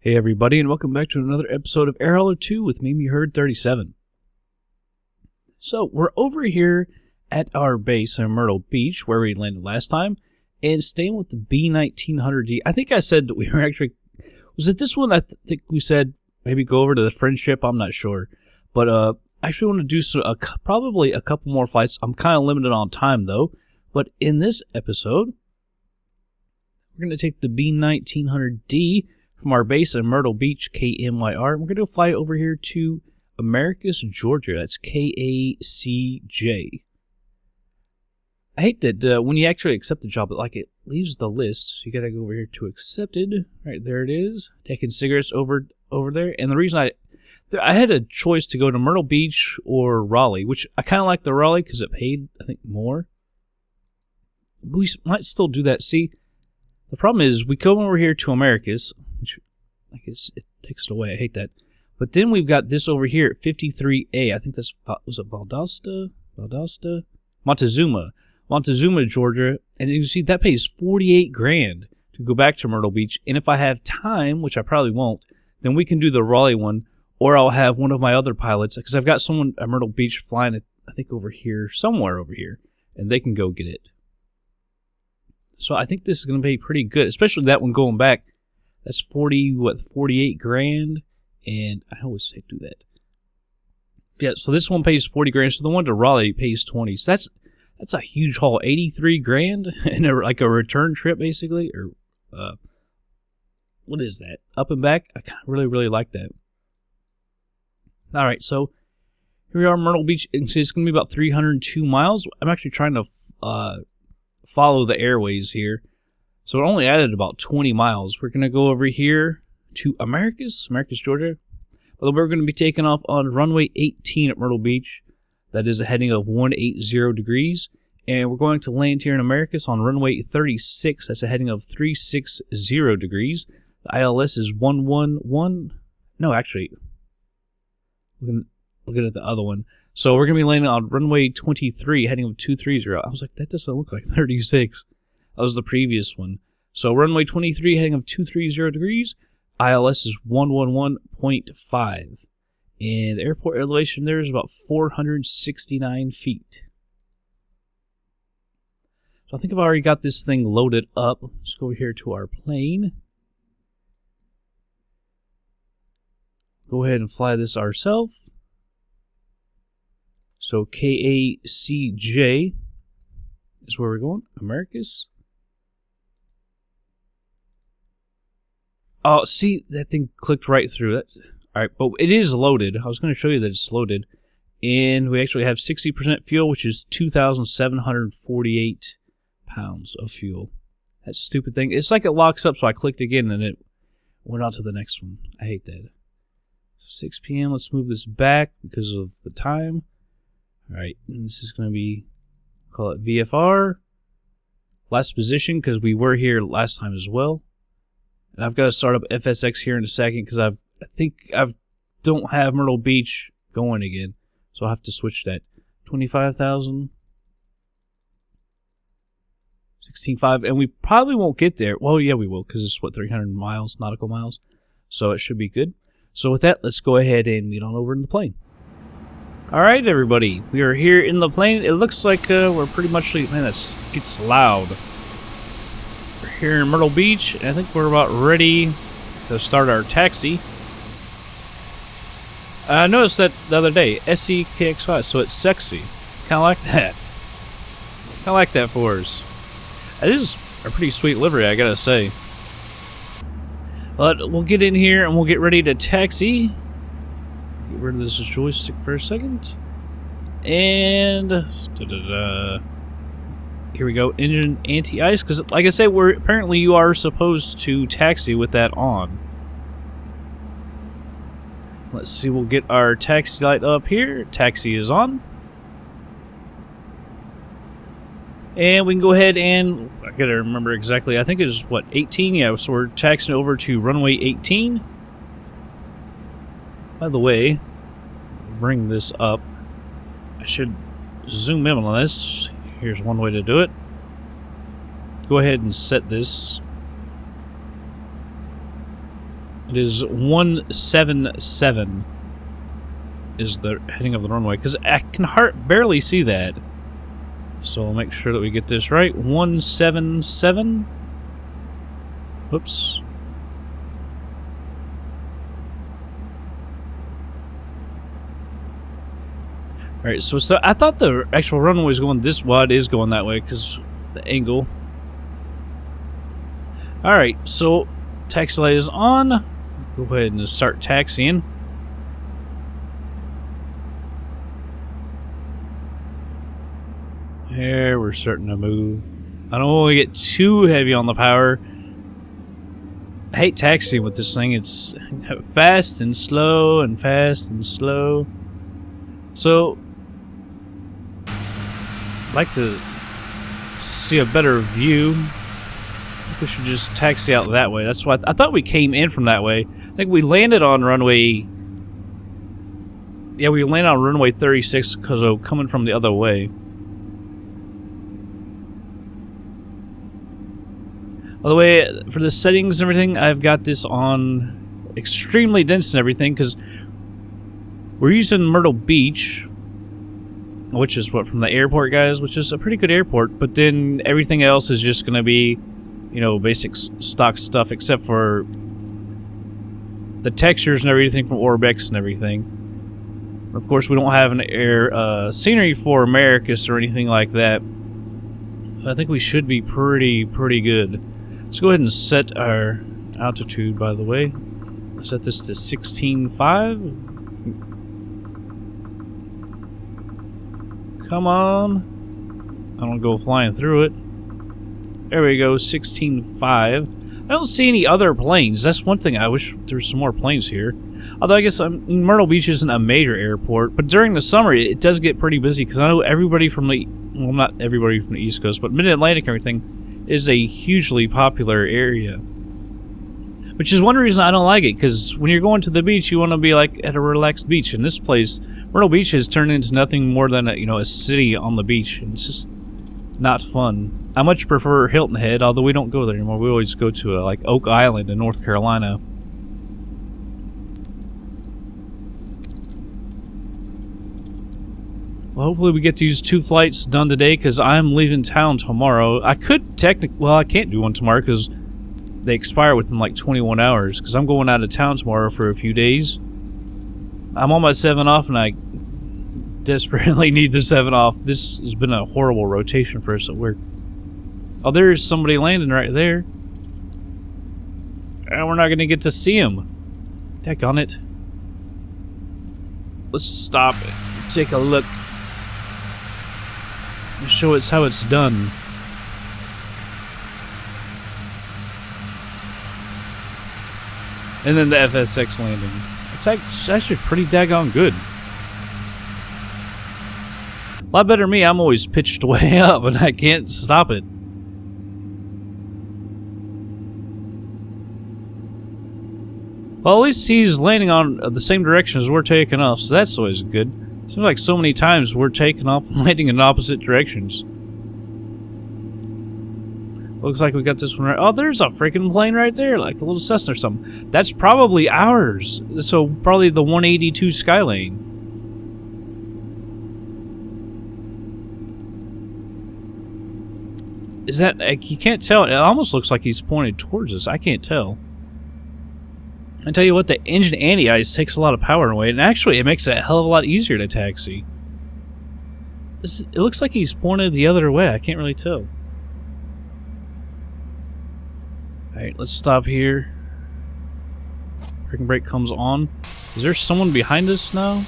Hey everybody, and welcome back to another episode of Air Hauler 2 with me, Heard 37. So, we're over here at our base in Myrtle Beach, where we landed last time, and staying with the B1900D. I think I said that we were actually... Was it this one? I think we said maybe go over to the Friendship. I'm not sure. But I actually want to do probably a couple more flights. I'm kind of limited on time, though. But in this episode, we're going to take the B1900D from our base in Myrtle Beach, KMYR. We're going to fly over here to Americus, Georgia. That's KACJ. I hate that when you actually accept the job, it leaves the list. So you got to go over here to accepted. Right there it is. Taking cigarettes over there. And the reason I had a choice to go to Myrtle Beach or Raleigh, which I kind of like the Raleigh because it paid, I think, more. We might still do that. See, the problem is we come over here to Americus, which I guess it takes it away. I hate that. But then we've got this over here at 53A. I think that's, was it Valdosta? Montezuma, Georgia. And you can see that pays $48,000 to go back to Myrtle Beach. And if I have time, which I probably won't, then we can do the Raleigh one. Or I'll have one of my other pilots, because I've got someone at Myrtle Beach flying it, I think over here, somewhere over here. And they can go get it. So I think this is going to be pretty good, especially that one going back. That's $48,000, and I always say do that. Yeah, so this one pays $40,000. So the one to Raleigh pays $20,000. So that's a huge haul, $83,000, and like a return trip basically, or what is that? Up and back. I really like that. All right, so here we are, Myrtle Beach. It's going to be about 302 miles. I'm actually trying to follow the airways here. So it only added about 20 miles. We're going to go over here to Americus, Georgia. But we're going to be taking off on runway 18 at Myrtle Beach. That is a heading of 180 degrees. And we're going to land here in Americus on runway 36. That's a heading of 360 degrees. The ILS is 111. No, actually, looking at the other one. So we're going to be landing on runway 23, heading of 230. I was like, that doesn't look like 36. That was the previous one. So runway 23, heading of 230 degrees. ILS is 111.5. And airport elevation there is about 469 feet. So I think I've already got this thing loaded up. Let's go here to our plane. Go ahead and fly this ourselves. So KACJ is where we're going. Americus. Oh, see, that thing clicked right through. All right, but it is loaded. I was going to show you that it's loaded. And we actually have 60% fuel, which is 2,748 pounds of fuel. That stupid thing. It's like it locks up, so I clicked again, and it went on to the next one. I hate that. 6 p.m. Let's move this back because of the time. All right, and this is going to be, call it VFR. Last position, because we were here last time as well. And I've got to start up FSX here in a second, because I think I don't have Myrtle Beach going again. So I'll have to switch that. 25,000. 16.5. And we probably won't get there. Well, yeah, we will, because it's, 300 miles, nautical miles. So it should be good. So with that, let's go ahead and meet on over in the plane. All right, everybody. We are here in the plane. It looks like we're pretty much... Man, that gets loud. We're here in Myrtle Beach, and I think we're about ready to start our taxi. I noticed that the other day, SEKXY, so it's sexy. Kind of like that. Kind of like that for us. That is a pretty sweet livery, I gotta say. But we'll get in here and we'll get ready to taxi. Get rid of this joystick for a second. And here we go. Engine anti-ice, because like I said, apparently you are supposed to taxi with that on. Let's see, we'll get our taxi light up here. Taxi is on. And we can go ahead and, I gotta remember exactly, I think it is, 18? Yeah, so we're taxiing over to runway 18. By the way, bring this up. I should zoom in on this. Here's one way to do it. Go ahead and set this It is 177 is the heading of the runway, because I can barely see that. So I'll make sure that we get this right. 177. Whoops. Alright, so I thought the actual runway was going this wide. It is going that way because the angle. Alright, so taxi light is on. Go ahead and start taxiing. There, we're starting to move. I don't want to get too heavy on the power. I hate taxiing with this thing. It's fast and slow and fast and slow. So, I'd like to see a better view. I think we should just taxi out that way. That's why I thought we came in from that way. I think we landed on runway... Yeah, we landed on runway 36 because of coming from the other way. By the way, for the settings and everything, I've got this on extremely dense and everything because we're using Myrtle Beach, which is what, from the airport, guys, which is a pretty good airport, but then everything else is just going to be, you know, basic stock stuff except for the textures and everything from Orbx and everything. Of course, we don't have an air scenery for Americus or anything like that. I think we should be pretty good. Let's go ahead and set our altitude, by the way. Set this to 16.5. Come on. I don't go flying through it. There we go, 16.5. I don't see any other planes. That's one thing. I wish there were some more planes here. Although I guess Myrtle Beach isn't a major airport, but during the summer it does get pretty busy because I know everybody from the, well, not everybody from the East Coast, but Mid-Atlantic and everything is a hugely popular area. Which is one reason I don't like it, because when you're going to the beach, you want to be like at a relaxed beach. And this place, Myrtle Beach, has turned into nothing more than a, you know, a city on the beach. And it's just not fun. I much prefer Hilton Head, although we don't go there anymore. We always go to like Oak Island in North Carolina. Well, hopefully we get these 2 flights done today, because I'm leaving town tomorrow. I could technically... Well, I can't do one tomorrow, because they expire within like 21 hours, because I'm going out of town tomorrow for a few days. I'm on my 7 off, and I desperately need the 7 off. This has been a horrible rotation for us at work. Oh, there's somebody landing right there. And we're not going to get to see him. Heck on it. Let's stop it. Take a look. Show us how it's done. And then the FSX landing. It's actually pretty daggone good. A lot better than me. I'm always pitched way up and I can't stop it. Well, at least he's landing on the same direction as we're taking off, so that's always good. Seems like so many times we're taking off and landing in opposite directions. Looks like we got this one right. Oh, there's a freaking plane right there, like a little Cessna or something. That's probably ours. So probably the 182 Skylane. Is that, like, you can't tell. It almost looks like he's pointed towards us. I can't tell. I tell you what, the engine anti-ice takes a lot of power away, and actually it makes it a hell of a lot easier to taxi. It looks like he's pointed the other way. I can't really tell. Alright, let's stop here. Braking brake comes on. Is there someone behind us now?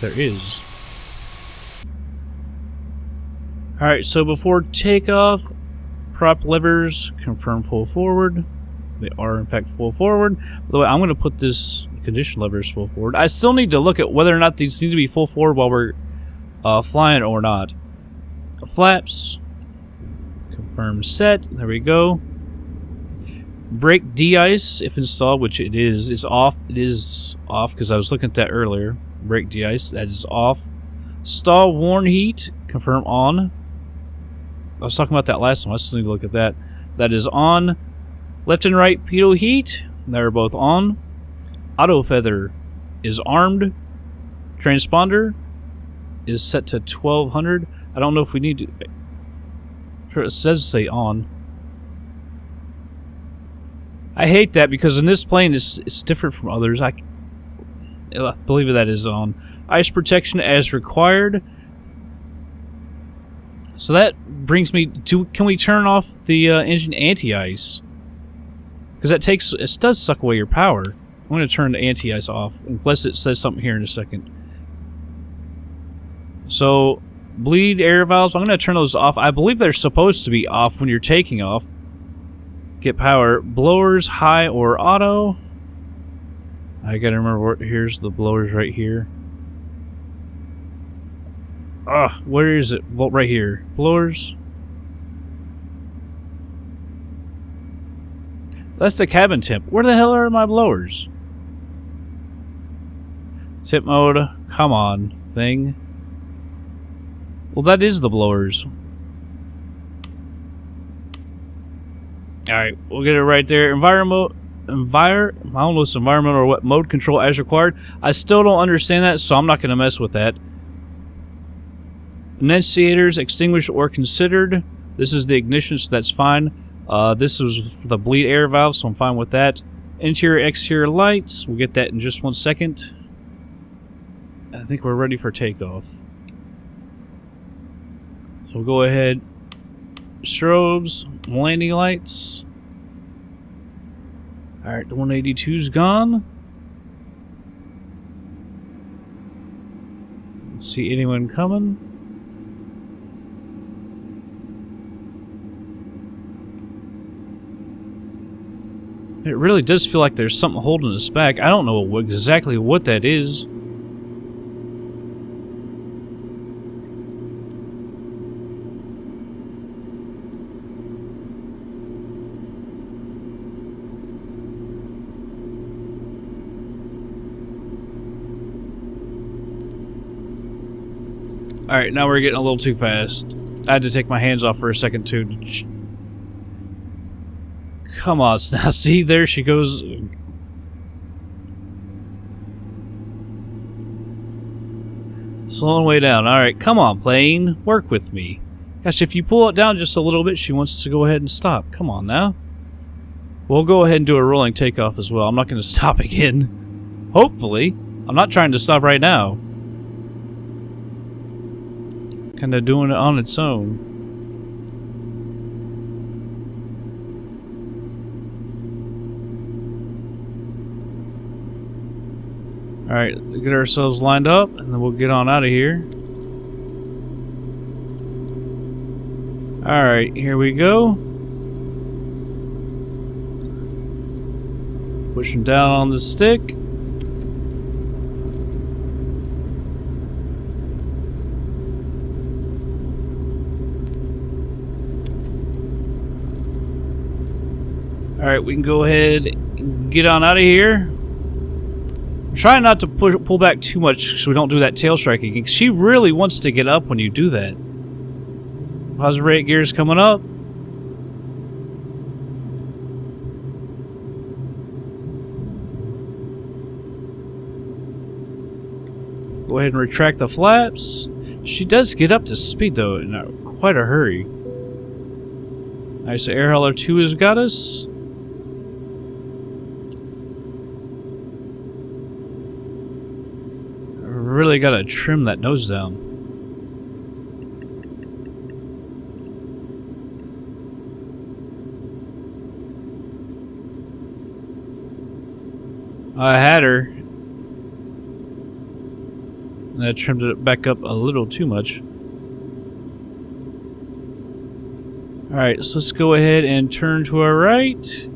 There is. Alright, so before takeoff, prop levers confirm full forward. They are, in fact, full forward. By the way, I'm going to put this condition levers full forward. I still need to look at whether or not these need to be full forward while we're flying or not. Flaps. Confirm set. There we go. Brake de-ice, if installed, which it is off. It is off because I was looking at that earlier. Brake de-ice, that is off. Stall warn heat, confirm on. I was talking about that last time. I still need to look at that. That is on. Left and right pitot heat, they're both on. Auto feather is armed. Transponder is set to 1200. I don't know if we need to. It says say on. I hate that because in this plane it's different from others. I believe that is on. Ice protection as required. So that brings me to, can we turn off the engine anti-ice? Because it does suck away your power. I'm going to turn the anti-ice off, unless it says something here in a second. So, bleed air valves, I'm going to turn those off. I believe they're supposed to be off when you're taking off. Get power. Blowers, high or auto. I got to remember, here's the blowers right here. Where is it? Well, right here. Blowers. That's the cabin temp. Where the hell are my blowers? Tip mode. Come on, thing. Well, that is the blowers. Alright, we'll get it right there. I don't know if it's environmental or what mode control as required. I still don't understand that, so I'm not going to mess with that. Enunciators, extinguished or considered. This is the ignition, so that's fine. This is the bleed air valve, so I'm fine with that. Interior, exterior lights. We'll get that in just 1 second. I think we're ready for takeoff. So we'll go ahead. Strobes, landing lights. Alright, the 182's gone. Let's see anyone coming. It really does feel like there's something holding us back. I don't know exactly what that is. Alright, now we're getting a little too fast. I had to take my hands off for a second too. Come on, now see, there she goes. Slowing way down. Alright, come on, plane. Work with me. Gosh, if you pull it down just a little bit, she wants to go ahead and stop. Come on now. We'll go ahead and do a rolling takeoff as well. I'm not going to stop again. Hopefully. I'm not trying to stop right now. Kind of doing it on its own. Alright, get ourselves lined up, and then we'll get on out of here. Alright, here we go. Pushing down on the stick. Alright, we can go ahead and get on out of here. Try not to pull back too much so we don't do that tail strike again. She really wants to get up when you do that. Positive rate gears coming up. Go ahead and retract the flaps. She does get up to speed though in quite a hurry. Alright, so air hauler 2 has got us. Really gotta trim that nose down. I had her. And I trimmed it back up a little too much. Alright, so let's go ahead and turn to our right.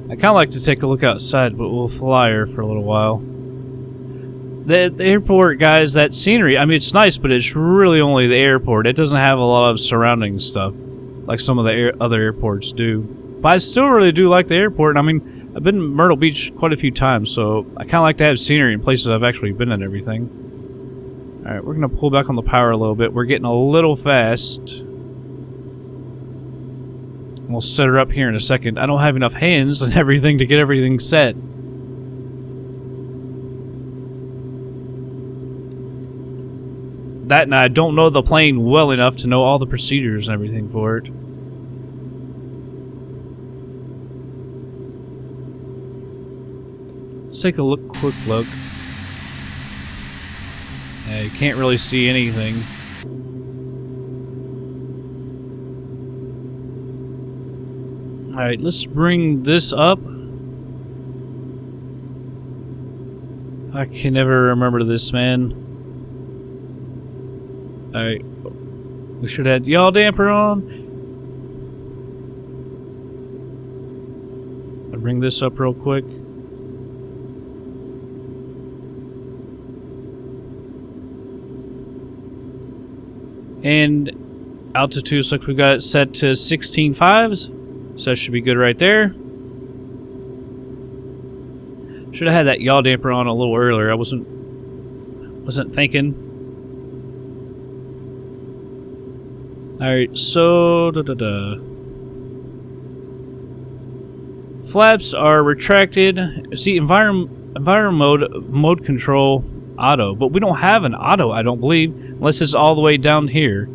I kind of like to take a look outside, but we'll fly her for a little while. The airport, guys, that scenery, I mean, it's nice, but it's really only the airport. It doesn't have a lot of surrounding stuff like some of the other airports do. But I still really do like the airport. I mean, I've been in Myrtle Beach quite a few times, so I kind of like to have scenery in places I've actually been and everything. Alright, we're going to pull back on the power a little bit. We're getting a little fast. We'll set her up here in a second. I don't have enough hands and everything to get everything set. That, and I don't know the plane well enough to know all the procedures and everything for it. Let's take a quick look. Yeah, you can't really see anything. Alright, let's bring this up. I can never remember this, man. Alright. We should have yaw damper on. I'll bring this up real quick. And altitude looks like we got it set to 16.5s. So that should be good right there. Should have had that yaw damper on a little earlier. I wasn't thinking. Alright, so flaps are retracted. See, environment mode control auto, but we don't have an auto, I don't believe, unless it's all the way down here.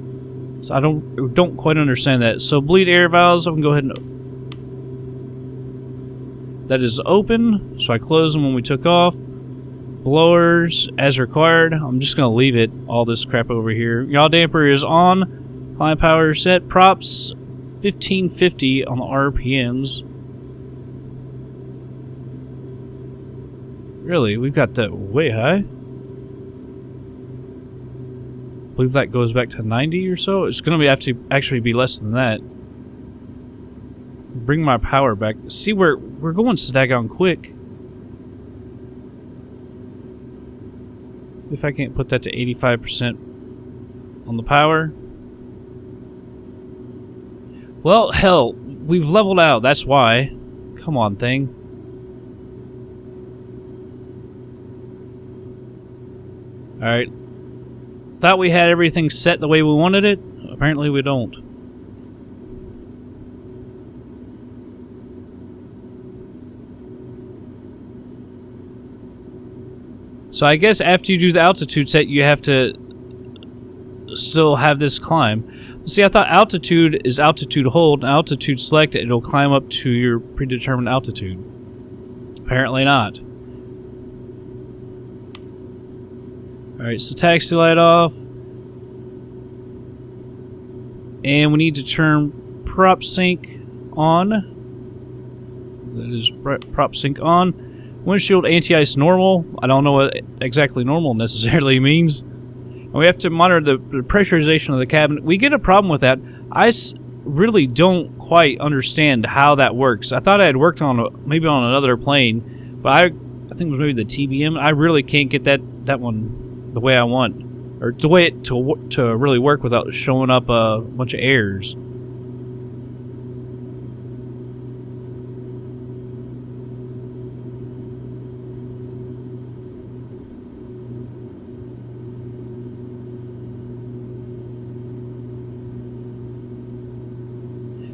So I don't quite understand that. So bleed air valves, I can go ahead and... That is open, so I closed them when we took off. Blowers, as required. I'm just going to leave it, all this crap over here. Yaw damper is on. Climb power set. Props, 1550 on the RPMs. Really? We've got that way high? I believe that goes back to 90 or so. It's going to have to actually be less than that. Bring my power back. See, we're going staggering quick. If I can't put that to 85% on the power. Well, hell, we've leveled out. That's why. Come on, thing. Alright. Thought we had everything set the way we wanted it. Apparently we don't. So I guess after you do the altitude set, you have to still have this climb. See, I thought altitude is altitude hold, and altitude select, it'll climb up to your predetermined altitude. Apparently not. Alright, so taxi light off. And we need to turn prop sync on. That is prop sync on. Windshield anti-ice normal. I don't know what exactly normal necessarily means. And we have to monitor the pressurization of the cabin. We get a problem with that. I really don't quite understand how that works. I thought I had worked on maybe on another plane, but I think it was maybe the TBM. I really can't get that one the way I want, or the way it to really work without showing up a bunch of errors.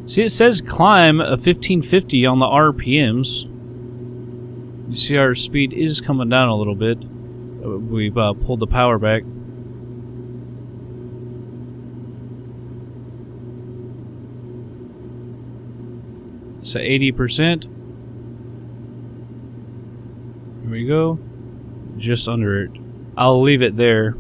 See, it says climb a 1550 on the RPMs. You see our speed is coming down a little bit. We've pulled the power back. So 80%. Here we go. Just under it. I'll leave it there.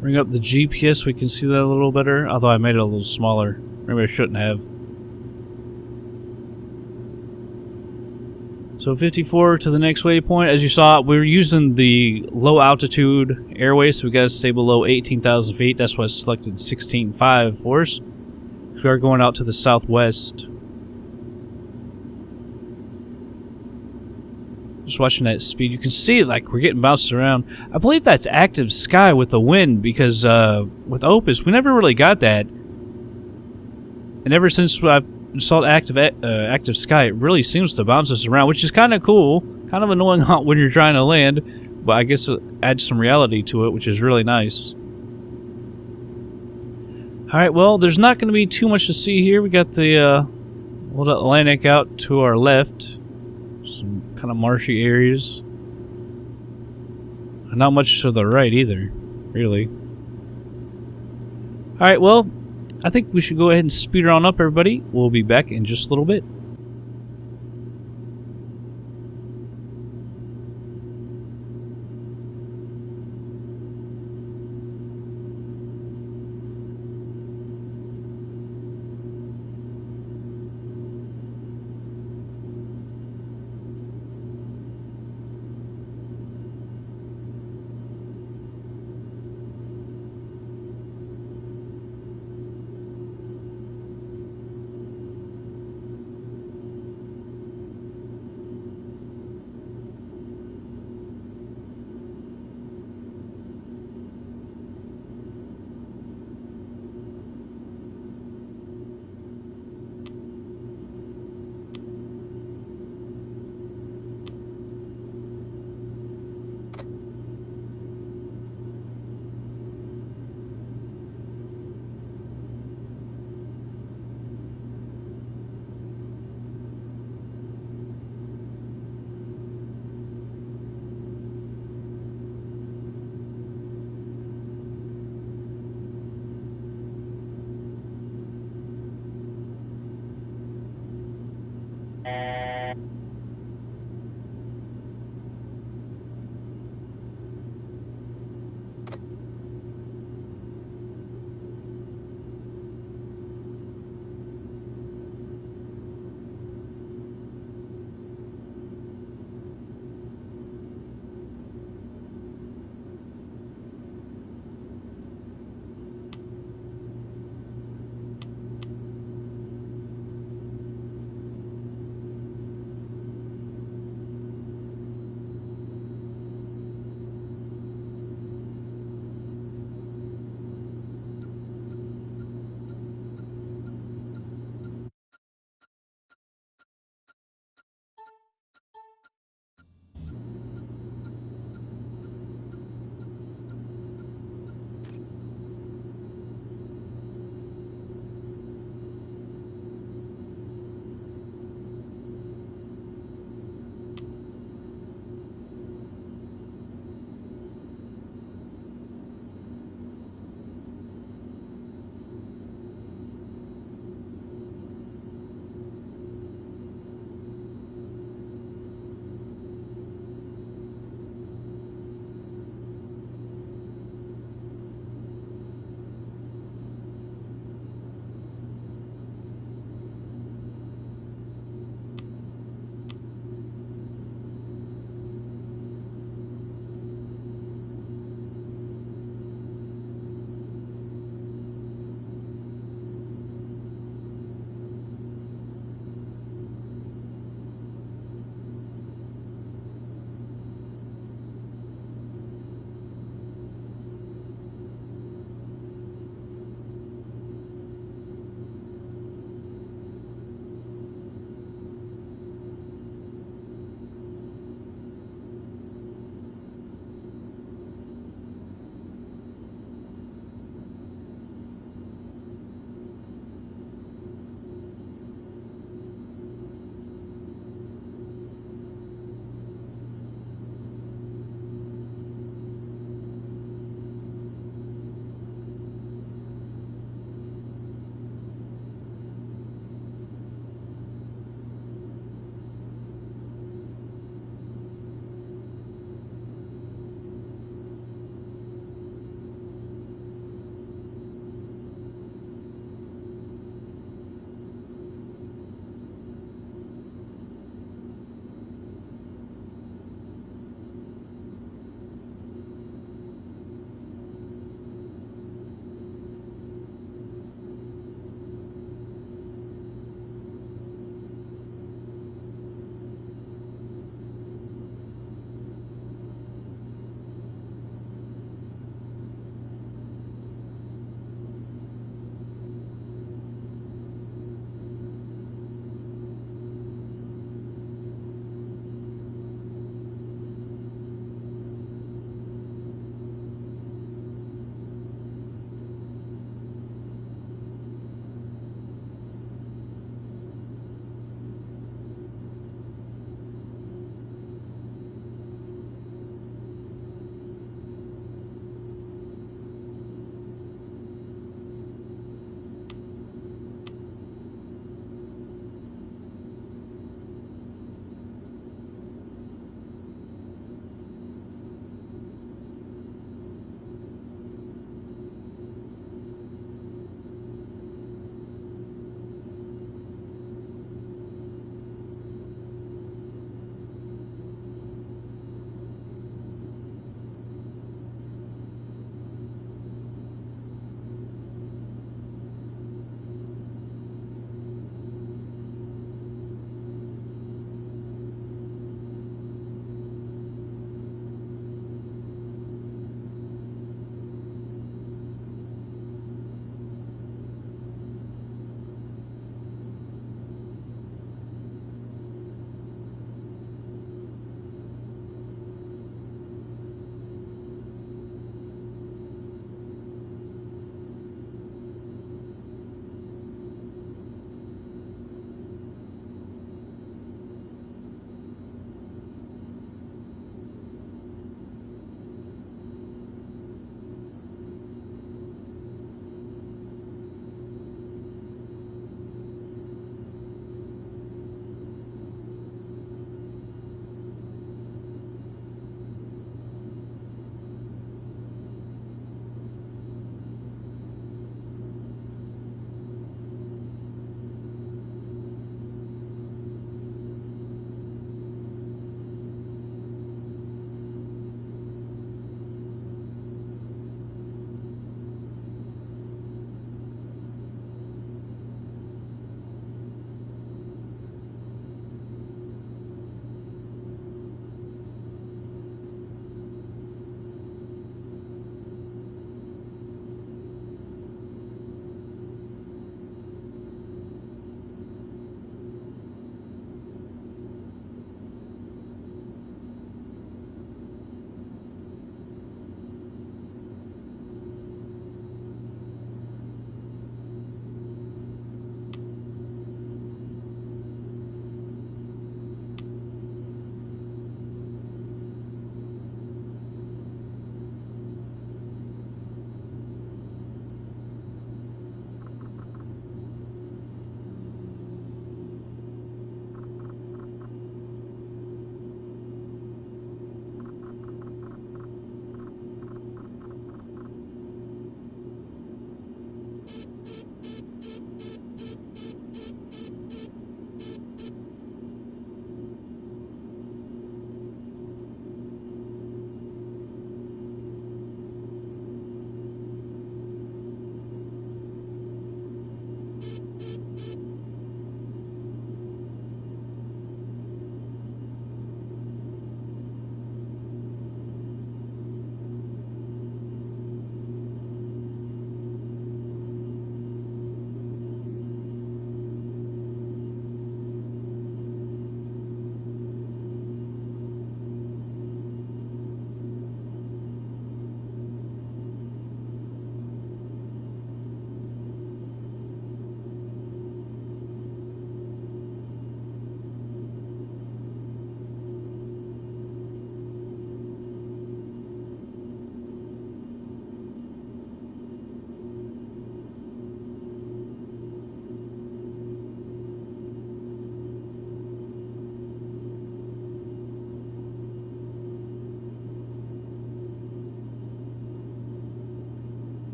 Bring up the GPS, we can see that a little better, although I made it a little smaller. Maybe I shouldn't have. So 54 to the next waypoint. As you saw, we're using the low altitude airway, so we got to stay below 18,000 feet. That's why I selected 16.5 for us. We are going out to the southwest. Just watching that speed, you can see like we're getting bounced around. I believe that's active sky with the wind, because with Opus we never really got that. And ever since I've installed active sky, it really seems to bounce us around, which is kind of cool, kind of annoying when you're trying to land, but I guess it adds some reality to it, which is really nice. Alright, well, there's not going to be too much to see here. We got the little Atlantic out to our left. Some kind of marshy areas. Not much to the right either, really. Alright, well, I think we should go ahead and speed her on up, everybody. We'll be back in just a little bit.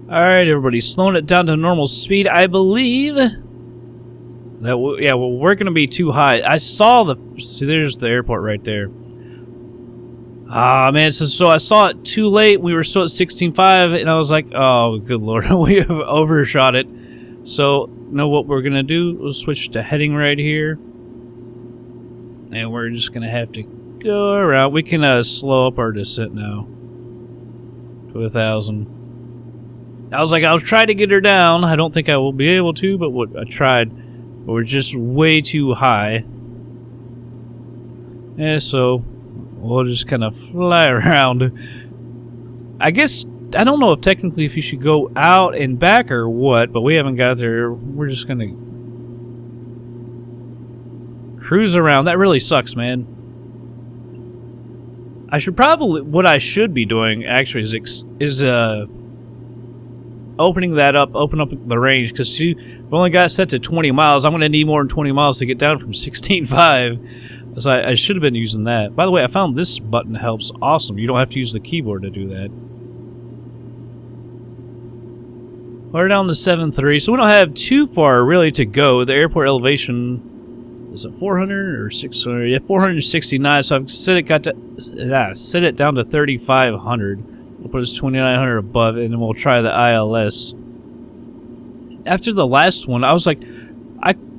Alright, everybody, slowing it down to normal speed. I believe that, yeah, well, we're going to be too high. I saw the... See, there's the airport right there. Ah, man, so I saw it too late. We were still at 16.5, and I was like, oh, good lord, we have overshot it. So, know what we're going to do? We'll switch to heading right here. And we're just going to have to go around. We can slow up our descent now to 1,000. I was like, I'll try to get her down. I don't think I will be able to, but I tried. But we're just way too high. Yeah, so we'll just kind of fly around. I guess, I don't know if technically if you should go out and back or what, but we haven't got there. We're just going to cruise around. That really sucks, man. I should probably, what I should be doing actually is opening that up, open up the range, because we've only got set to 20 miles. I'm going to need more than 20 miles to get down from 16.5. So I should have been using that. By the way, I found this button helps awesome. You don't have to use the keyboard to do that. We're down to 7.3, so we don't have too far really to go. The airport elevation is it 400 or 600? Yeah, 469. So I've set it down to 3,500. We'll put us 2,900 above, and then we'll try the ILS. After the last one, I was like,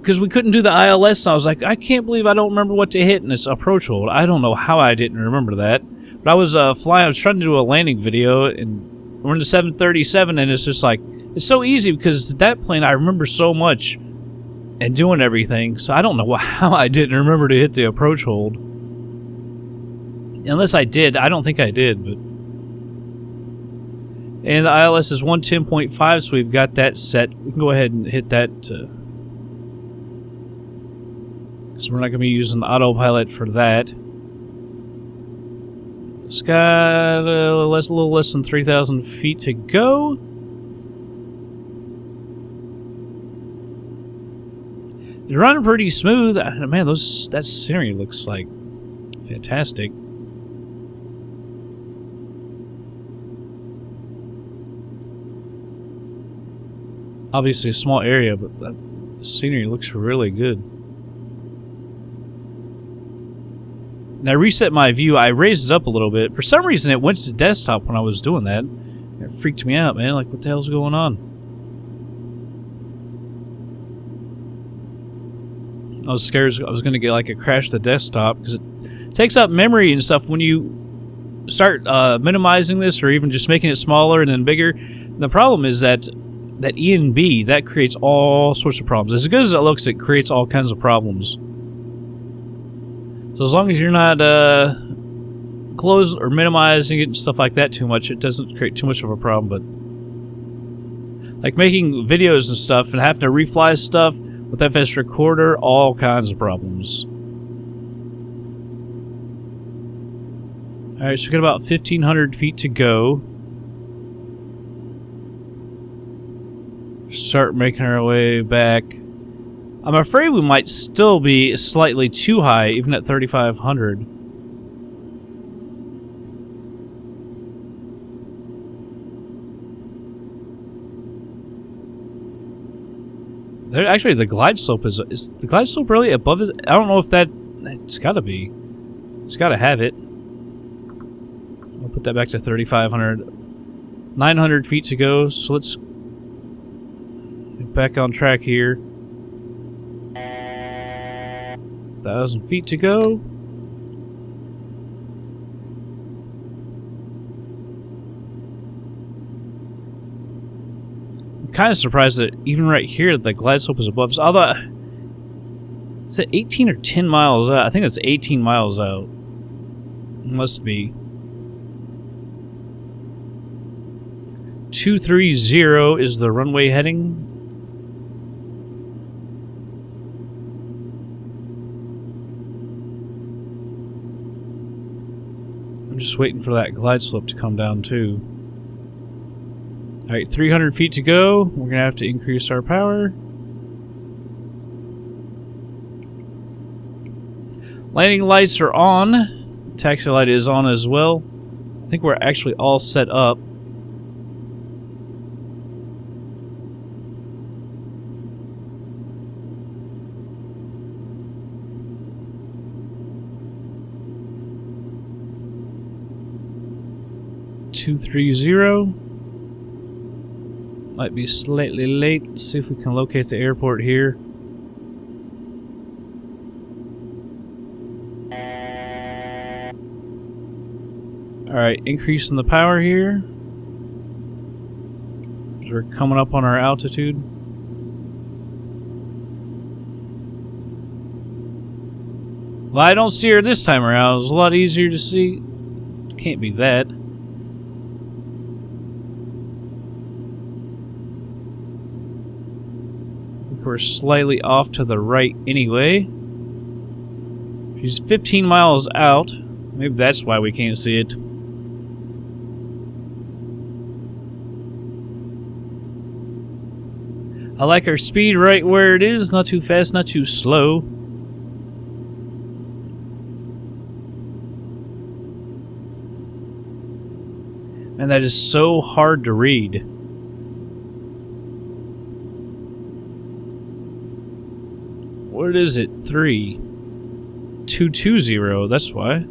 because we couldn't do the ILS, and I was like, I can't believe I don't remember what to hit in this approach hold. I don't know how I didn't remember that. But I was flying, I was trying to do a landing video, and we're in the 737, and it's just like, it's so easy because that plane I remember so much and doing everything, so I don't know how I didn't remember to hit the approach hold. Unless I did, I don't think I did, but... And the ILS is 110.5, so we've got that set. We can go ahead and hit that, because we're not going to be using the autopilot for that. It's got a little less than 3,000 feet to go. It's running pretty smooth. Man, that scenery looks like fantastic. Obviously a small area, but that scenery looks really good. And I reset my view. I raised it up a little bit. For some reason, it went to desktop when I was doing that. It freaked me out, man. Like, what the hell's going on? I was scared I was going to get like a crash the desktop because it takes up memory and stuff when you start minimizing this or even just making it smaller and then bigger. And the problem is that E and B, that creates all sorts of problems. As good as it looks, it creates all kinds of problems. So as long as you're not closing or minimizing it and stuff like that too much, it doesn't create too much of a problem. But like making videos and stuff and having to refly stuff with FS Recorder, all kinds of problems. Alright, so we got about 1,500 feet to go. Start making our way back. I'm afraid we might still be slightly too high, even at 3,500. Actually, the glide slope is the glide slope really above it? I don't know if it's got to be. It's got to have it. I'll put that back to 3,500. 900 feet to go, so let's get back on track here. 1,000 feet to go. I'm kind of surprised that even right here, the glide slope is above us. Although, is it 18 or 10 miles out? I think it's 18 miles out. Must be. 230 is the runway heading. I'm just waiting for that glide slope to come down too. Alright, 300 feet to go. We're gonna have to increase our power. Landing lights are on. Taxi light is on as well. I think we're actually all set up. 230. Might be slightly late. Let's see if we can locate the airport here. Alright, increasing the power here. We're coming up on our altitude. Well, I don't see her this time around. It was a lot easier to see. Can't be that. We're slightly off to the right anyway. She's 15 miles out. Maybe that's why we can't see it. I like our speed right where it is. Not too fast, not too slow. And that is so hard to read. What is it? 3220. That's why.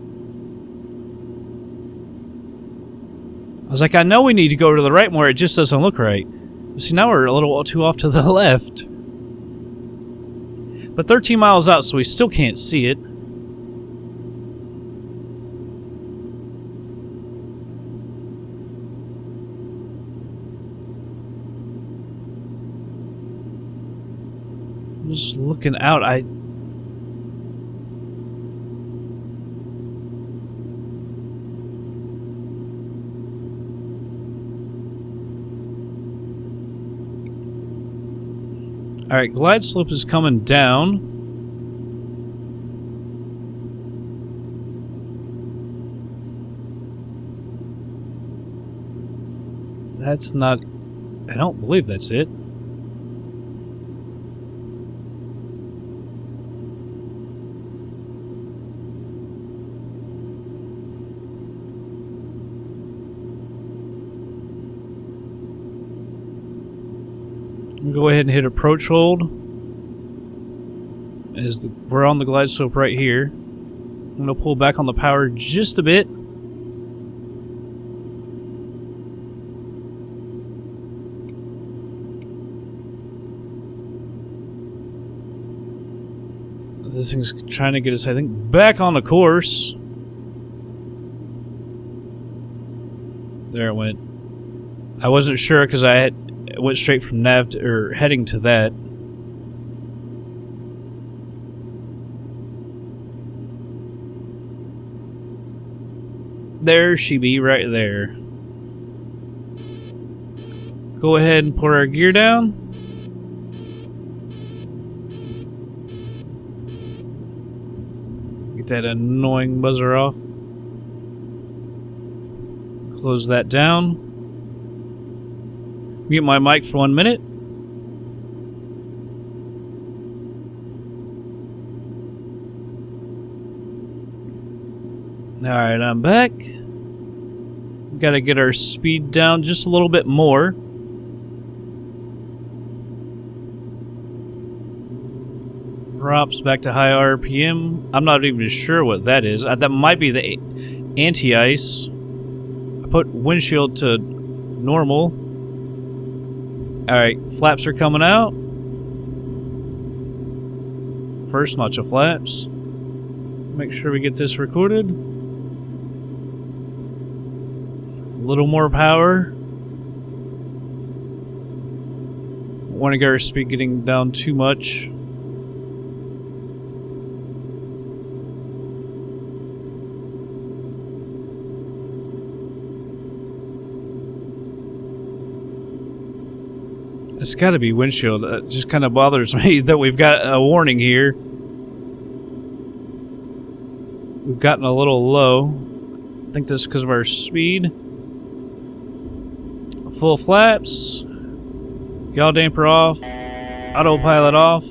I was like, I know we need to go to the right more. It just doesn't look right. See, now we're a little too off to the left. But 13 miles out, so we still can't see it. I'm just looking out. Alright, glide slope is coming down. That's not... I don't believe that's it. Go ahead and hit approach hold. We're on the glide slope right here. I'm going to pull back on the power just a bit. This thing's trying to get us, I think, back on the course. There it went. I wasn't sure because I went straight from nav or heading to that. There she be, right there. Go ahead and put our gear down. Get that annoying buzzer off. Close that down. Mute my mic for 1 minute. Alright, I'm back. Gotta get our speed down just a little bit more. Drops back to high RPM. I'm not even sure what that is. That might be the anti-ice. I put windshield to normal. Alright, flaps are coming out. First notch of flaps. Make sure we get this recorded. A little more power. Don't want to get our speed getting down too much. It's got to be windshield. It just kind of bothers me that we've got a warning here. We've gotten a little low. I think that's because of our speed. Full flaps. Yaw damper off. Autopilot off.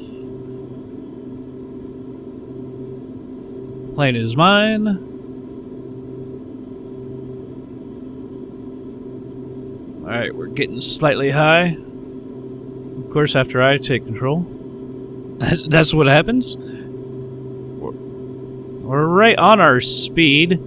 Plane is mine. Alright, we're getting slightly high. Of course, after I take control. That's what happens. We're right on our speed.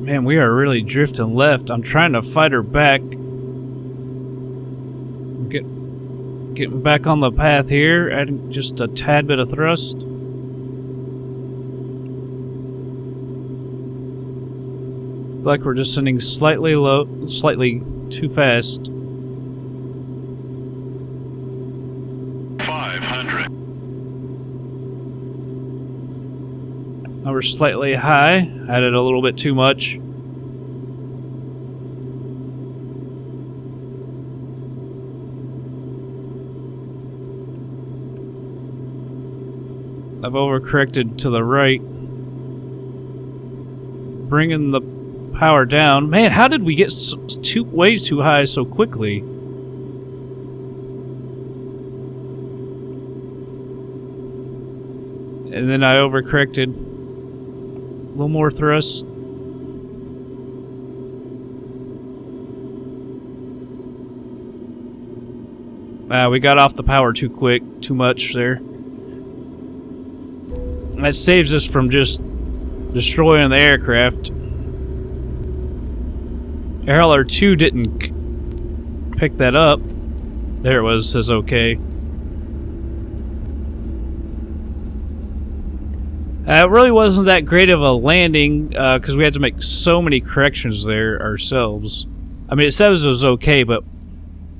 Man, we are really drifting left. I'm trying to fight her back. Getting back on the path here, adding just a tad bit of thrust. Feel like we're just sending slightly low, slightly too fast. 500. Now we're slightly high. Added a little bit too much. I've overcorrected to the right. Bringing the power down. Man, how did we get way too high so quickly? And then I overcorrected. A little more thrust. We got off the power too quick. Too much there. That saves us from just destroying the aircraft. Airler 2 didn't pick that up. There it was, says okay. It really wasn't that great of a landing because we had to make so many corrections there ourselves. I mean, it says it was okay, but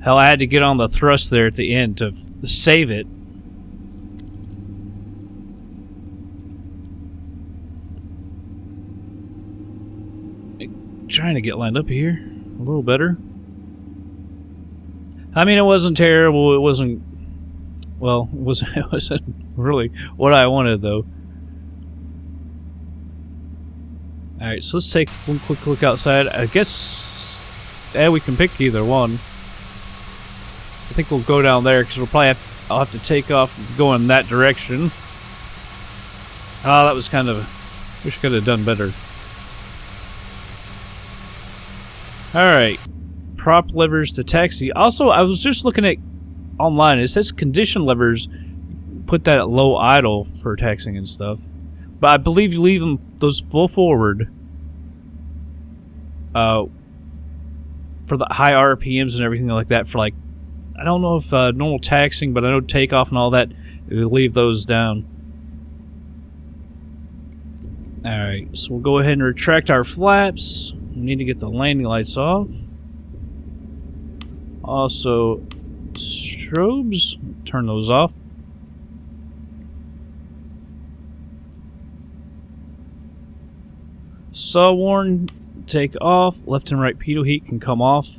hell, I had to get on the thrust there at the end to save it. Trying to get lined up here a little better. I mean, it wasn't terrible. It wasn't, well, it wasn't really what I wanted though. All right, so let's take one quick look outside. I guess we can pick either one. I think we'll go down there because I'll have to take off and go in that direction. Oh, that was kind of, wish I could have done better. Alright, prop levers to taxi. Also, I was just looking at online, it says condition levers, put that at low idle for taxiing and stuff. But I believe you leave them, those full forward, for the high RPMs and everything like that, for like, I don't know if normal taxiing, but I know takeoff and all that, you leave those down. Alright, so we'll go ahead and retract our flaps. We need to get the landing lights off. Also, strobes, turn those off. Saw warn, take off. Left and right pitot heat can come off.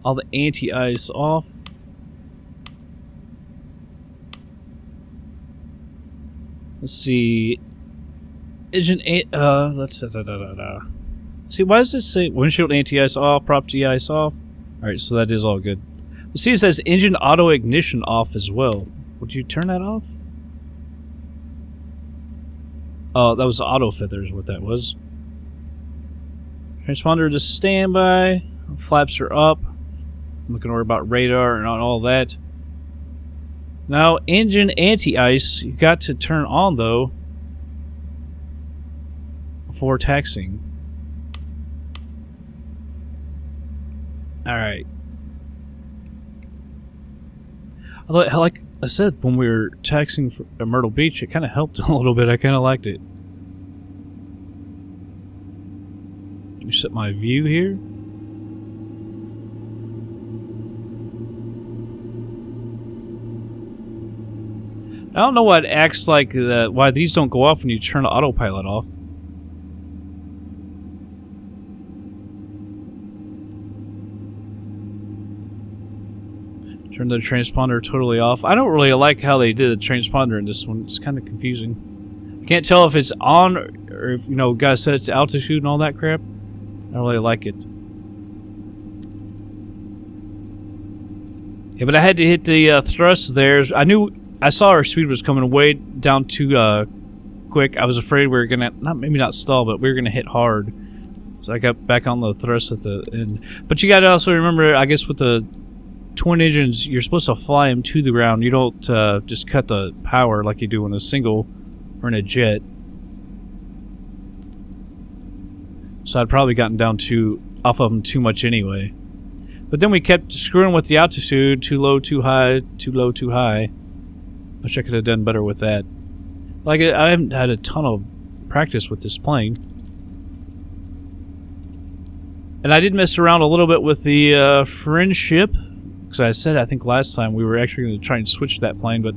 All the anti-ice off. Let's see. Engine let's see, why does this say windshield anti-ice off, prop de-ice off? Alright, so that is all good. See, it says engine auto ignition off as well. Would you turn that off? Oh, that was auto feather is what that was. Transponder to standby. Flaps are up. I'm looking over about radar and all that. Now, engine anti-ice, you got to turn on though before taxiing. Alright. Although, like I said, when we were taxiing at Myrtle Beach, it kind of helped a little bit. I kind of liked it. Let me set my view here. I don't know what acts like that. Why these don't go off when you turn the autopilot off. Turn the transponder totally off. I don't really like how they did the transponder in this one. It's kind of confusing. I can't tell if it's on or if, you know, guys said it's altitude and all that crap. I don't really like it. Yeah, but I had to hit the thrust there. I saw our speed was coming way down too quick. I was afraid we were gonna maybe not stall, but we were gonna hit hard. So I got back on the thrust at the end. But you gotta also remember, I guess with the twin engines, you're supposed to fly them to the ground. You don't just cut the power like you do in a single or in a jet. So I'd probably gotten down off of them too much anyway. But then we kept screwing with the altitude. Too low, too high, too low, too high. Wish I could have done better with that. Like, I haven't had a ton of practice with this plane. And I did mess around a little bit with the Friendship. Because I said, I think last time, we were actually going to try and switch that plane. But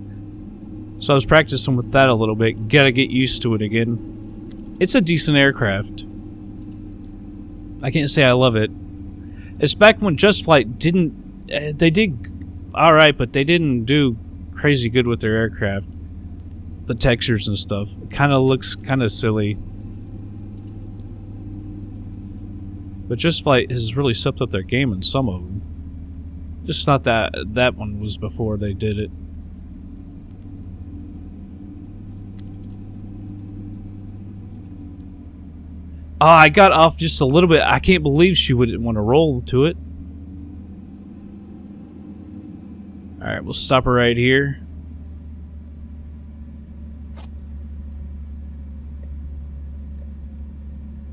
so I was practicing with that a little bit. Gotta get used to it again. It's a decent aircraft. I can't say I love it. It's back when Just Flight didn't... they did alright, but they didn't do crazy good with their aircraft. The textures and stuff. It kind of looks kind of silly. But Just Flight has really stepped up their game in some of them. Just not that one was before they did it. Oh, I got off just a little bit. I can't believe she wouldn't want to roll to it. Alright, we'll stop her right here.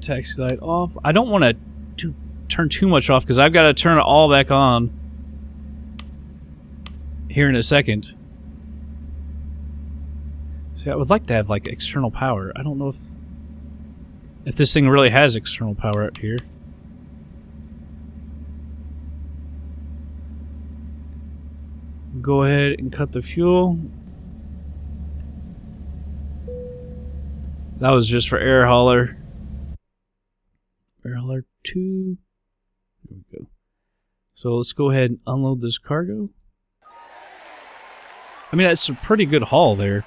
Taxi light off. I don't want to turn too much off because I've got to turn it all back on here in a second. See, I would like to have like external power. I don't know if this thing really has external power out here. Go ahead and cut the fuel. That was just for air hauler. Air hauler 2. There we go. So let's go ahead and unload this cargo. I mean, that's a pretty good haul there.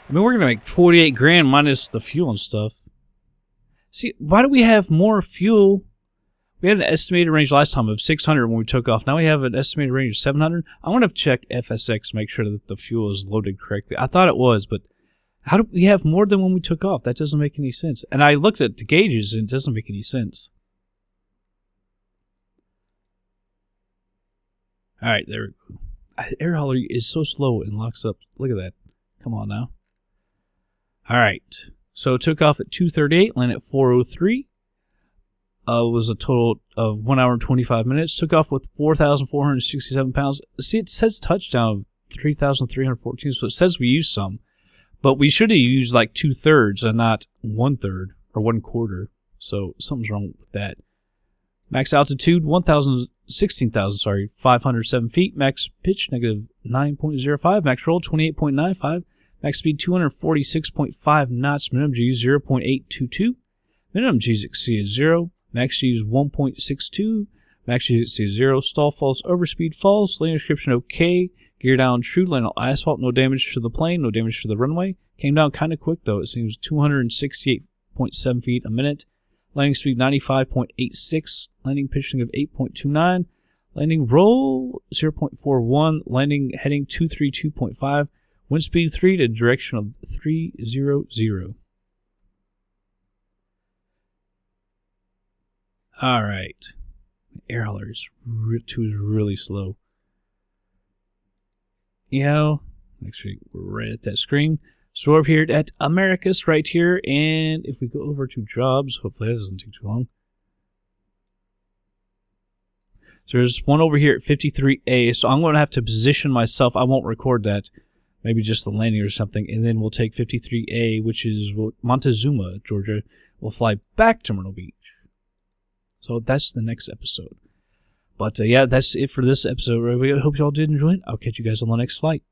I mean, we're going to make 48 grand minus the fuel and stuff. See, why do we have more fuel? We had an estimated range last time of 600 when we took off. Now we have an estimated range of 700. I want to check FSX to make sure that the fuel is loaded correctly. I thought it was, but how do we have more than when we took off? That doesn't make any sense. And I looked at the gauges and it doesn't make any sense. Alright, there we go. Air hauler is so slow and locks up. Look at that. Come on now. Alright. So it took off at 2:38, landed at 4:03. Was a total of 1 hour and 25 minutes. Took off with 4,467 pounds. See, it says touchdown of 3,314, so it says we used some. But we should have used like 2/3 and not 1/3 or 1/4. So something's wrong with that. Max altitude, 507 feet. Max pitch, negative 9.05. Max roll, 28.95. Max speed, 246.5 knots. Minimum G's, 0.822. Minimum G's exceeded 0. Max G's, 1.62. Max G's exceeded 0. Stall false, overspeed false. Landing description okay. Gear down true. Land on asphalt. No damage to the plane. No damage to the runway. Came down kind of quick though. It seems 268.7 feet a minute. Landing speed 95.86. Landing pitch of 8.29. Landing roll 0.41. Landing heading 232.5. Wind speed 3 to direction of 300. Alright. Air hauler is really slow. Yeah, actually, we're right at that screen. So we're here at Americus right here, and if we go over to jobs, hopefully this doesn't take too long. So there's one over here at 53A, so I'm going to have to position myself. I won't record that. Maybe just the landing or something, and then we'll take 53A, which is Montezuma, Georgia. We'll fly back to Myrtle Beach. So that's the next episode. But yeah, that's it for this episode. I hope y'all did enjoy it. I'll catch you guys on the next flight.